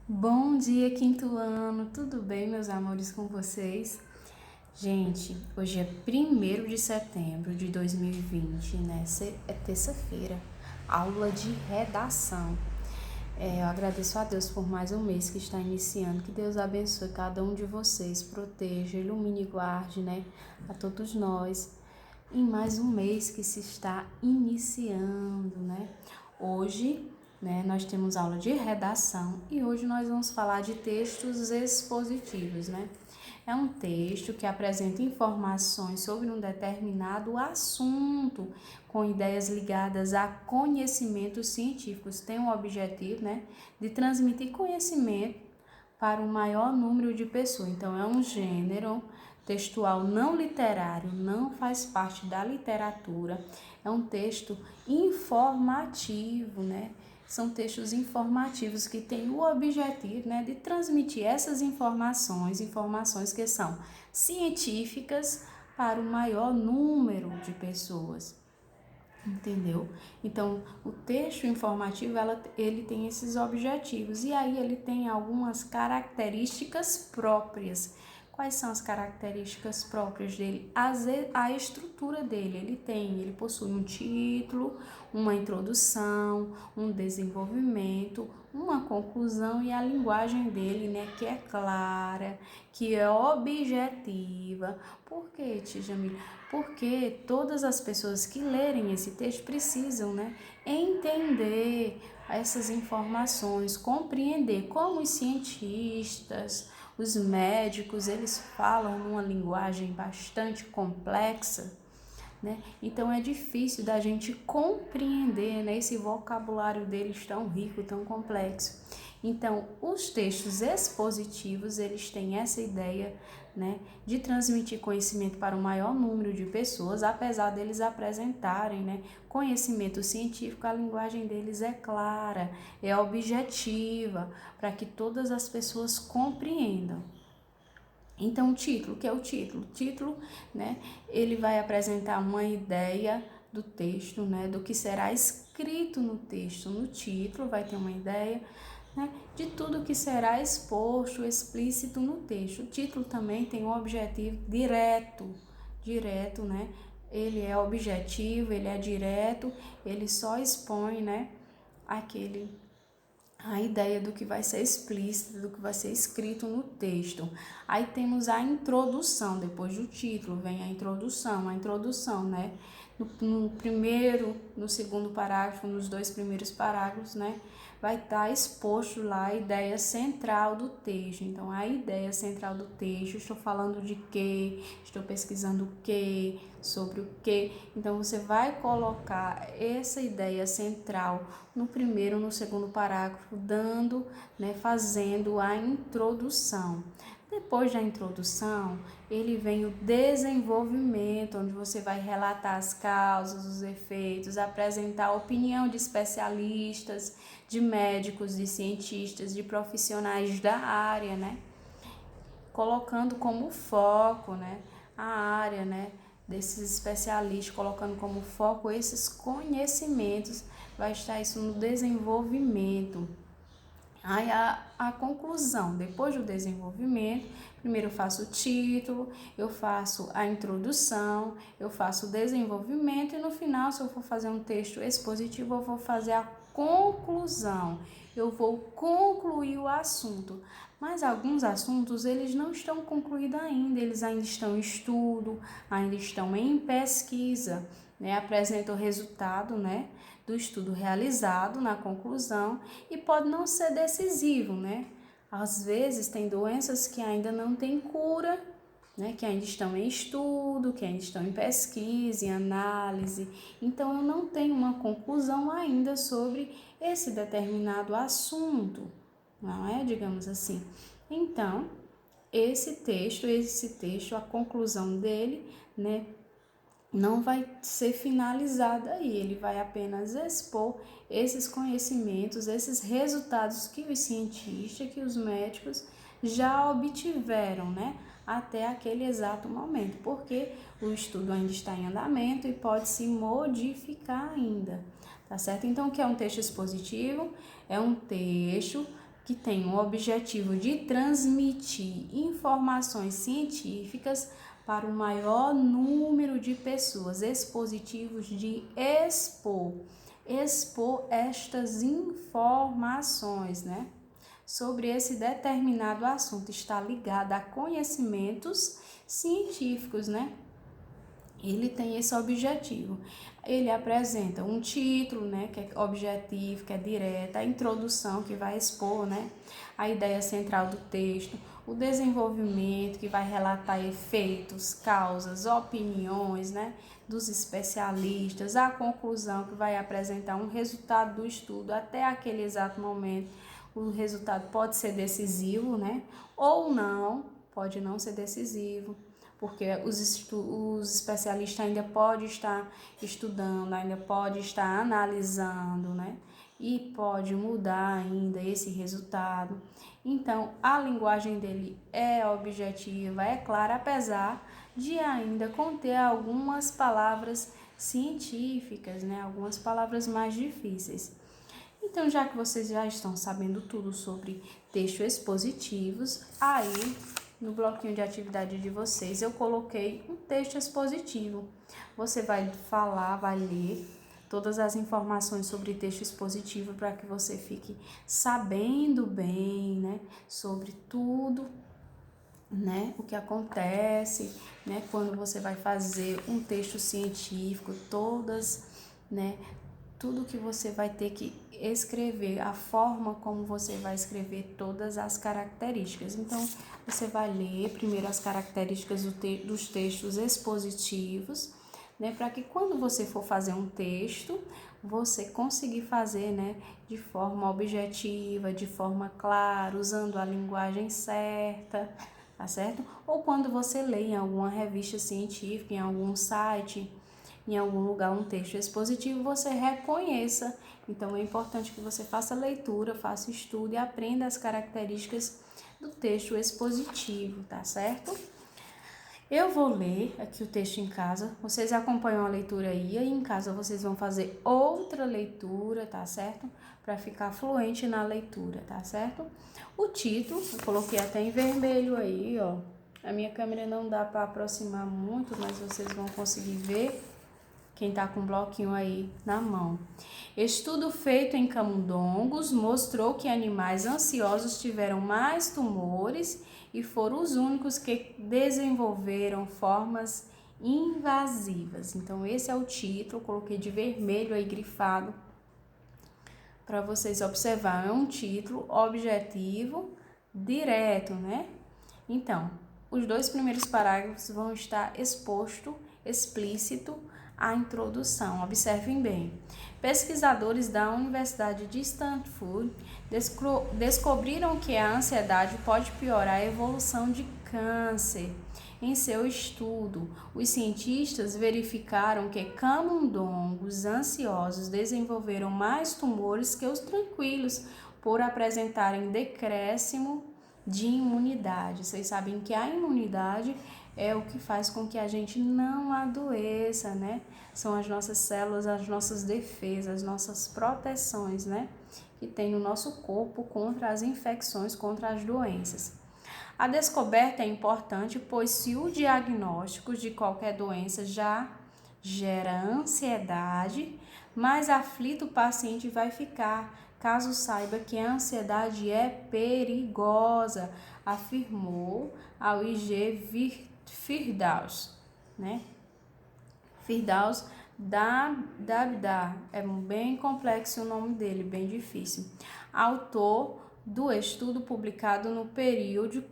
Bom dia, quinto ano, tudo bem, meus amores, com vocês? Gente, hoje é 1º de setembro de 2020, né? É terça-feira, aula de redação. Eu agradeço a Deus por mais um mês que está iniciando, que Deus abençoe cada um de vocês, proteja, ilumine e guarde, né? A todos nós, em mais um mês que se está iniciando, né? Hoje, né, nós temos aula de redação e hoje nós vamos falar de textos expositivos, né? É um texto que apresenta informações sobre um determinado assunto, com ideias ligadas a conhecimentos científicos. Tem o objetivo, né, de transmitir conhecimento para um maior número de pessoas. Então, é um gênero textual não literário, não faz parte da literatura. É um texto informativo, né? São textos informativos que têm o objetivo, né, de transmitir essas informações que são científicas para o maior número de pessoas. Entendeu? Então, o texto informativo, ele tem esses objetivos e aí ele tem algumas características próprias. Quais são as características próprias dele? A estrutura dele, ele possui um título, uma introdução, um desenvolvimento, uma conclusão e a linguagem dele, né, que é clara, que é objetiva. Por quê, Tia Jamila? Porque todas as pessoas que lerem esse texto precisam, né, entender essas informações, compreender como os cientistas, os médicos, eles falam numa linguagem bastante complexa, né? Então é difícil da gente compreender, né, esse vocabulário deles tão rico, tão complexo. Então, os textos expositivos, eles têm essa ideia, né, de transmitir conhecimento para o maior número de pessoas, apesar deles apresentarem, né, conhecimento científico, a linguagem deles é clara, é objetiva, para que todas as pessoas compreendam. Então, o título, que é o título? O título, né, ele vai apresentar uma ideia do texto, né, do que será escrito no texto. No título vai ter uma ideia, né, de tudo que será exposto, explícito no texto. O título também tem um objetivo direto, né? Ele é objetivo, ele é direto, ele só expõe, né, aquele a ideia do que vai ser explícito, do que vai ser escrito no texto. Aí temos a introdução, depois do título vem a introdução, né? No primeiro, no segundo parágrafo, nos dois primeiros parágrafos, né? Vai estar exposto lá a ideia central do texto. Então, a ideia central do texto, estou falando de quê, estou pesquisando o quê, sobre o quê. Então, você vai colocar essa ideia central no primeiro, no segundo parágrafo, dando, né, fazendo a introdução. Depois da introdução, ele vem o desenvolvimento, onde você vai relatar as causas, os efeitos, apresentar a opinião de especialistas, de médicos, de cientistas, de profissionais da área, né? Colocando como foco, né, a área, né, desses especialistas, colocando como foco esses conhecimentos, vai estar isso no desenvolvimento. Aí a conclusão, depois do desenvolvimento, primeiro eu faço o título, eu faço a introdução, eu faço o desenvolvimento e no final, se eu for fazer um texto expositivo, eu vou fazer a conclusão. Eu vou concluir o assunto. Mas alguns assuntos, eles não estão concluídos ainda, eles ainda estão em estudo, ainda estão em pesquisa, né? Apresenta o resultado, né, do estudo realizado na conclusão e pode não ser decisivo, né? Às vezes tem doenças que ainda não têm cura, né? Que ainda estão em estudo, que ainda estão em pesquisa, em análise. Então eu não tenho uma conclusão ainda sobre esse determinado assunto, não é? Digamos assim. Então, esse texto, a conclusão dele, né, não vai ser finalizado aí, ele vai apenas expor esses conhecimentos, esses resultados que os cientistas, que os médicos já obtiveram, né, até aquele exato momento, porque o estudo ainda está em andamento e pode se modificar ainda, tá certo? Então, o que é um texto expositivo? É um texto que tem o objetivo de transmitir informações científicas para o maior número de pessoas, expositivos de expor estas informações, né, sobre esse determinado assunto, está ligado a conhecimentos científicos, né? Ele tem esse objetivo. Ele apresenta um título, né, que é objetivo, que é direto, a introdução, que vai expor, né, a ideia central do texto, o desenvolvimento, que vai relatar efeitos, causas, opiniões, né, dos especialistas, a conclusão, que vai apresentar um resultado do estudo até aquele exato momento. O resultado pode ser decisivo, né, ou não, pode não ser decisivo, porque os especialistas ainda podem estar estudando, ainda podem estar analisando, né? E pode mudar ainda esse resultado. Então, a linguagem dele é objetiva, é clara, apesar de ainda conter algumas palavras científicas, né? Algumas palavras mais difíceis. Então, já que vocês já estão sabendo tudo sobre textos expositivos, aí no bloquinho de atividade de vocês eu coloquei um texto expositivo. Você vai falar, vai ler todas as informações sobre texto expositivo para que você fique sabendo bem, né, sobre tudo, né, o que acontece, né, quando você vai fazer um texto científico, todas, né, tudo que você vai ter que escrever, a forma como você vai escrever todas as características. Então, você vai ler primeiro as características dos textos expositivos, né, para que quando você for fazer um texto, você conseguir fazer, né, de forma objetiva, de forma clara, usando a linguagem certa, tá certo? Ou quando você lê em alguma revista científica, em algum site, em algum lugar um texto expositivo, você reconheça. Então, é importante que você faça leitura, faça estudo e aprenda as características do texto expositivo, tá certo? Eu vou ler aqui o texto em casa, vocês acompanham a leitura aí, e em casa vocês vão fazer outra leitura, tá certo? Para ficar fluente na leitura, tá certo? O título, eu coloquei até em vermelho aí, ó. A minha câmera não dá para aproximar muito, mas vocês vão conseguir ver. Quem está com o bloquinho aí na mão. Estudo feito em camundongos mostrou que animais ansiosos tiveram mais tumores e foram os únicos que desenvolveram formas invasivas. Então, esse é o título, coloquei de vermelho aí grifado para vocês observarem. É um título objetivo, direto, né? Então, os 2 primeiros parágrafos vão estar explícito a introdução. Observem bem. Pesquisadores da Universidade de Stanford descobriram que a ansiedade pode piorar a evolução de câncer. Em seu estudo, os cientistas verificaram que camundongos ansiosos desenvolveram mais tumores que os tranquilos por apresentarem decréscimo de imunidade. Vocês sabem que a imunidade é o que faz com que a gente não adoeça, né? São as nossas células, as nossas defesas, as nossas proteções, né? Que tem no nosso corpo contra as infecções, contra as doenças. A descoberta é importante, pois se o diagnóstico de qualquer doença já gera ansiedade, mais aflito o paciente vai ficar, caso saiba que a ansiedade é perigosa, afirmou ao IG Firdaus, né? Firdaus Dabda, é bem complexo o nome dele, bem difícil. Autor do estudo publicado no período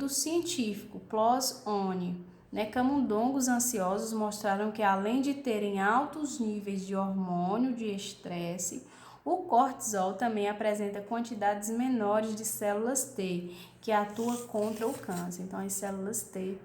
científico PLOS ONI, né? Camundongos ansiosos mostraram que além de terem altos níveis de hormônio de estresse, o cortisol também apresenta quantidades menores de células T, que atuam contra o câncer. Então, as células T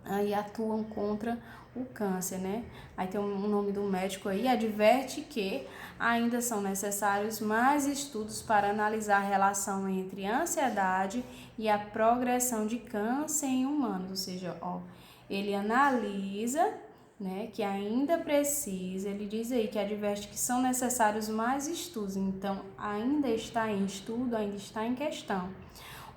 aí atuam contra o câncer, né? Aí tem o nome do médico aí, adverte que ainda são necessários mais estudos para analisar a relação entre a ansiedade e a progressão de câncer em humanos, ou seja, ó, ele analisa né, que ainda precisa, ele diz aí que adverte que são necessários mais estudos, então ainda está em estudo, ainda está em questão.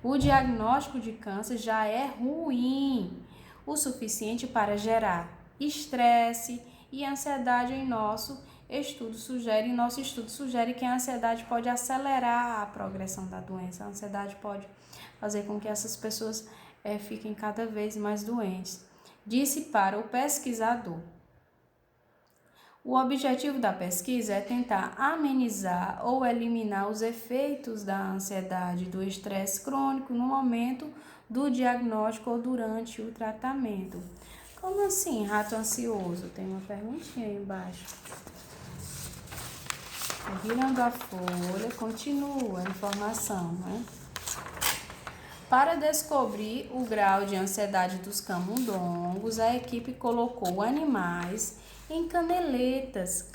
O diagnóstico de câncer já é ruim o suficiente para gerar estresse e ansiedade em nosso estudo sugere que a ansiedade pode acelerar a progressão da doença. A ansiedade pode fazer com que essas pessoas fiquem cada vez mais doentes. Disse para o pesquisador. O objetivo da pesquisa é tentar amenizar ou eliminar os efeitos da ansiedade e do estresse crônico no momento do diagnóstico ou durante o tratamento. Como assim, rato ansioso? Tem uma perguntinha aí embaixo. Virando a folha, continua a informação, né? Para descobrir o grau de ansiedade dos camundongos, a equipe colocou animais em canaletas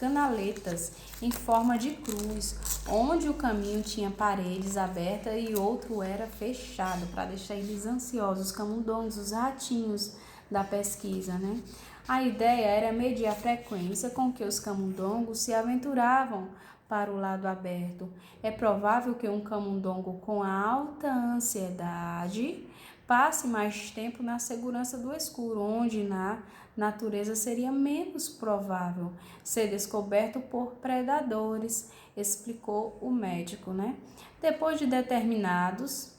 em forma de cruz, onde o caminho tinha paredes abertas e outro era fechado, para deixar eles ansiosos, os camundongos, os ratinhos da pesquisa, né? A ideia era medir a frequência com que os camundongos se aventuravam para o lado aberto. É provável que um camundongo com alta ansiedade passe mais tempo na segurança do escuro, onde na natureza seria menos provável ser descoberto por predadores, explicou o médico, né? Depois de determinados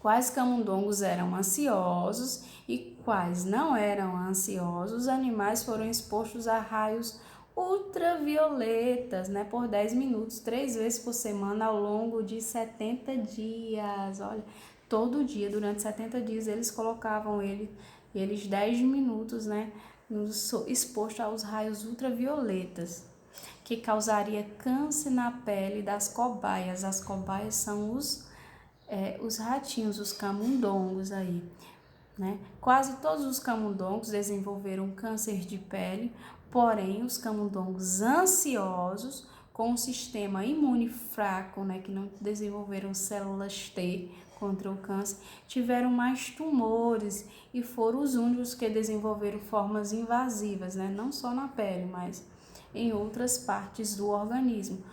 quais camundongos eram ansiosos e quais não eram ansiosos, os animais foram expostos a raios ultravioletas, né, por 10 minutos, 3 vezes por semana ao longo de 70 dias. Olha, todo dia, durante 70 dias, eles colocavam eles 10 minutos, né, exposto aos raios ultravioletas, que causaria câncer na pele das cobaias. As cobaias são os ratinhos, os camundongos aí, né? Quase todos os camundongos desenvolveram câncer de pele, porém os camundongos ansiosos, com um sistema imune fraco, né, que não desenvolveram células T contra o câncer, tiveram mais tumores e foram os únicos que desenvolveram formas invasivas, né, não só na pele, mas em outras partes do organismo,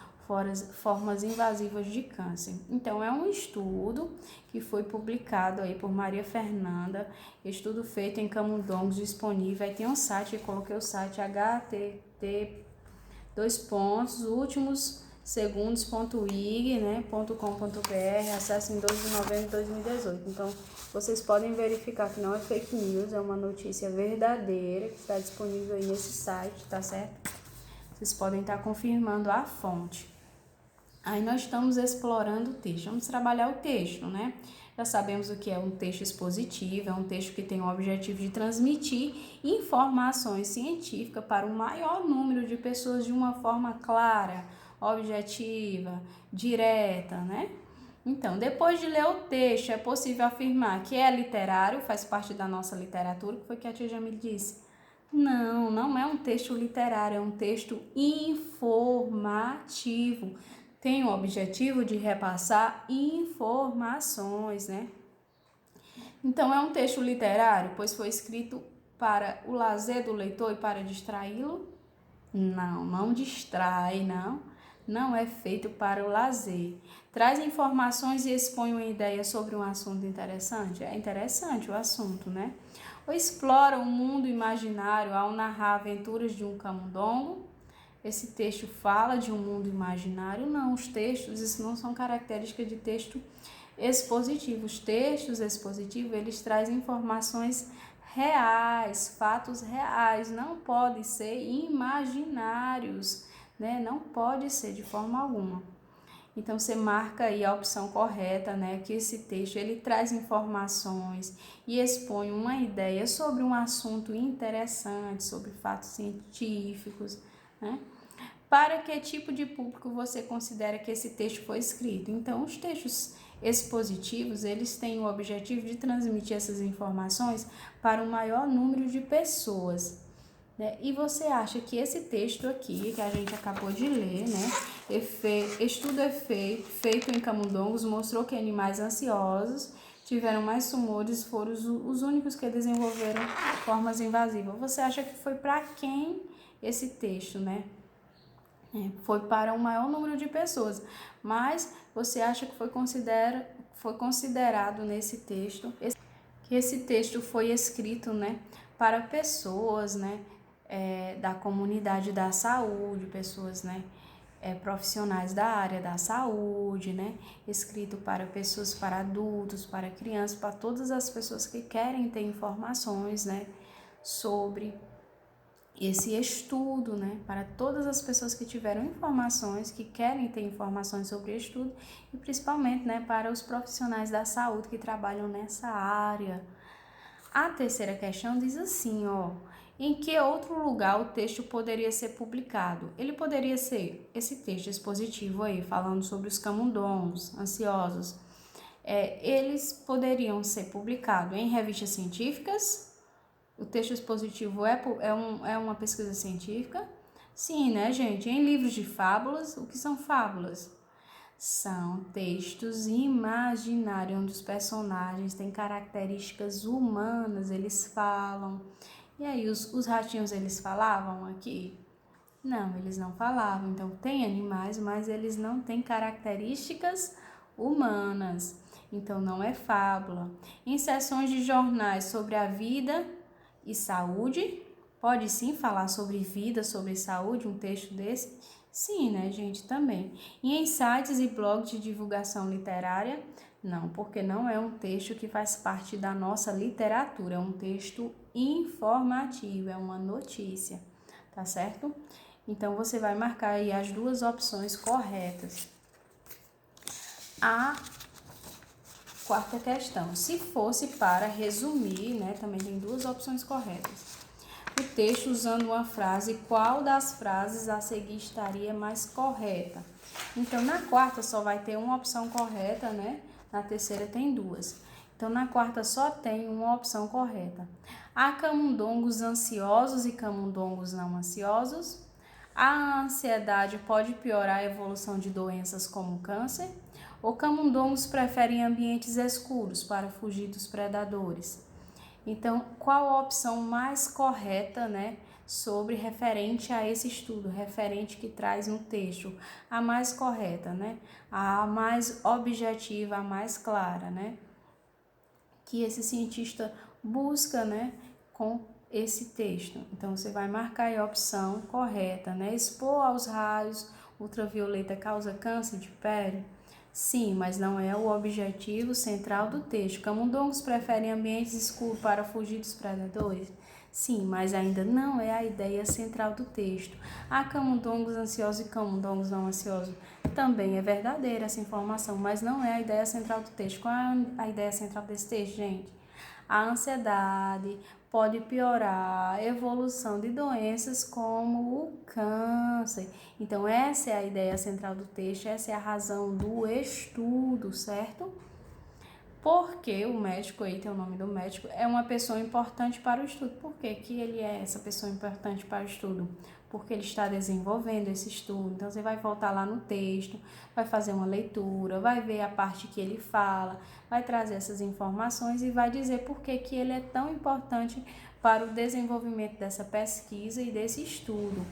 formas invasivas de câncer. Então, é um estudo que foi publicado aí por Maria Fernanda, estudo feito em camundongos disponível. Aí tem um site, eu coloquei o site http://últimossegundos.ig, né, .com.br, acesso em 12 de novembro de 2018. Então, vocês podem verificar que não é fake news, é uma notícia verdadeira que está disponível aí nesse site, tá certo? Vocês podem estar confirmando a fonte. Aí nós estamos explorando o texto. Vamos trabalhar o texto, né? Já sabemos o que é um texto expositivo, é um texto que tem o objetivo de transmitir informações científicas para o maior número de pessoas de uma forma clara, objetiva, direta, né? Então, depois de ler o texto, é possível afirmar que é literário, faz parte da nossa literatura, que foi o que a tia Jamile disse. Não, não é um texto literário, é um texto informativo. Tem o objetivo de repassar informações, né? Então, é um texto literário, pois foi escrito para o lazer do leitor e para distraí-lo? Não, não distrai, não. Não é feito para o lazer. Traz informações e expõe uma ideia sobre um assunto interessante? É interessante o assunto, né? Ou explora o mundo imaginário ao narrar aventuras de um camundongo? Esse texto fala de um mundo imaginário? Não, os textos, isso não são características de texto expositivo. Os textos expositivos, eles trazem informações reais, fatos reais, não podem ser imaginários, né? Não pode ser de forma alguma. Então, você marca aí a opção correta, né? Que esse texto, ele traz informações e expõe uma ideia sobre um assunto interessante, sobre fatos científicos, né? Para que tipo de público você considera que esse texto foi escrito? Então, os textos expositivos, eles têm o objetivo de transmitir essas informações para o maior número de pessoas, né? E você acha que esse texto aqui, que a gente acabou de ler, né? Estudo feito em camundongos mostrou que animais ansiosos tiveram mais tumores foram os únicos que desenvolveram formas invasivas. Você acha que foi para quem esse texto, né? Foi para um maior número de pessoas, mas você acha que foi considerado nesse texto, que esse texto foi escrito, né, para pessoas, né, da comunidade da saúde, pessoas, né, profissionais da área da saúde, né, escrito para pessoas, para adultos, para crianças, para todas as pessoas que querem ter informações, né, sobre esse estudo, né, para todas as pessoas que tiveram informações, que querem ter informações sobre o estudo, e principalmente, né, para os profissionais da saúde que trabalham nessa área. A terceira questão diz assim, ó, em que outro lugar o texto poderia ser publicado? Ele poderia ser esse texto expositivo aí, falando sobre os camundongos ansiosos. Eles poderiam ser publicados em revistas científicas. O texto expositivo é uma pesquisa científica? Sim, né, gente? Em livros de fábulas, o que são fábulas? São textos imaginários, onde os personagens têm características humanas, eles falam. E aí, os ratinhos, eles falavam aqui? Não, eles não falavam. Então, tem animais, mas eles não têm características humanas. Então, não é fábula. Em sessões de jornais sobre a vida e saúde, pode sim falar sobre vida, sobre saúde, um texto desse? Sim, né, gente, também. E em sites e blogs de divulgação literária? Não, porque não é um texto que faz parte da nossa literatura, é um texto informativo, é uma notícia, tá certo? Então, você vai marcar aí as duas opções corretas. A quarta questão, se fosse para resumir, né, também tem duas opções corretas. O texto usando uma frase, qual das frases a seguir estaria mais correta? Então, na quarta só vai ter uma opção correta, né? Na terceira tem duas. Então, na quarta só tem uma opção correta. Há camundongos ansiosos e camundongos não ansiosos? A ansiedade pode piorar a evolução de doenças como câncer? Ou camundongos preferem ambientes escuros para fugir dos predadores? Então, qual a opção mais correta, né, sobre referente a esse estudo, referente que traz no texto? A mais correta, né? A mais objetiva, a mais clara, né? Que esse cientista busca, né, com esse texto. Então, você vai marcar aí a opção correta, né? Expor aos raios ultravioleta causa câncer de pele? Sim, mas não é o objetivo central do texto. Camundongos preferem ambientes escuros para fugir dos predadores? Sim, mas ainda não é a ideia central do texto. Há camundongos ansiosos e camundongos não ansiosos? Também é verdadeira essa informação, mas não é a ideia central do texto. Qual é a ideia central desse texto, gente? A ansiedade pode piorar a evolução de doenças como o câncer. Então, essa é a ideia central do texto, essa é a razão do estudo, certo? Porque o médico, aí tem o nome do médico, é uma pessoa importante para o estudo. Por que que ele é essa pessoa importante para o estudo? Porque ele está desenvolvendo esse estudo. Então, você vai voltar lá no texto, vai fazer uma leitura, vai ver a parte que ele fala, vai trazer essas informações e vai dizer por que que ele é tão importante para o desenvolvimento dessa pesquisa e desse estudo.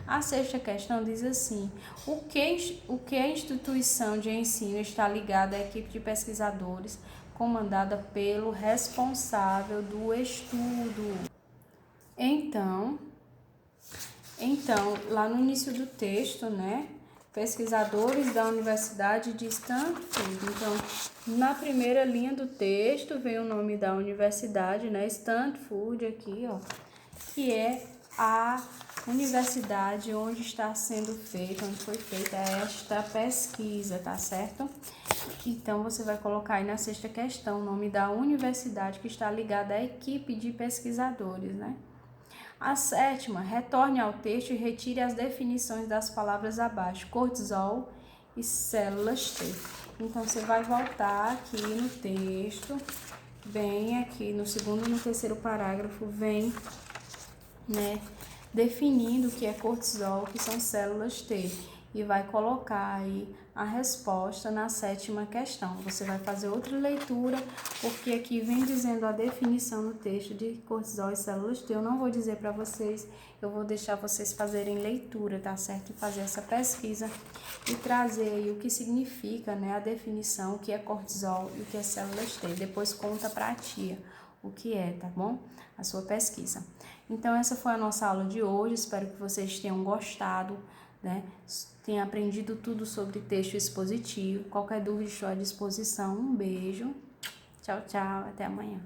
A sexta questão diz assim, o que a instituição de ensino está ligada à equipe de pesquisadores comandada pelo responsável do estudo? Então, lá no início do texto, né, pesquisadores da Universidade de Stanford. Então, na primeira linha do texto vem o nome da universidade, né, Stanford aqui, ó, que é a universidade onde está sendo feita, onde foi feita esta pesquisa, tá certo? Então, você vai colocar aí na sexta questão o nome da universidade que está ligada à equipe de pesquisadores, né? A sétima, retorne ao texto e retire as definições das palavras abaixo, cortisol e células T. Então, você vai voltar aqui no texto, bem aqui no segundo e no terceiro parágrafo, vem, né, definindo o que é cortisol, que são células T. E vai colocar aí a resposta na 7ª questão. Você vai fazer outra leitura, porque aqui vem dizendo a definição no texto de cortisol e células T. Eu não vou dizer para vocês, eu vou deixar vocês fazerem leitura, tá certo? E fazer essa pesquisa e trazer aí o que significa, né, a definição, o que é cortisol e o que é células T. Depois conta para a tia o que é, tá bom? A sua pesquisa. Então, essa foi a nossa aula de hoje. Espero que vocês tenham gostado, né? Tenha aprendido tudo sobre texto expositivo. Qualquer dúvida, estou à disposição. Um beijo. Tchau, tchau. Até amanhã.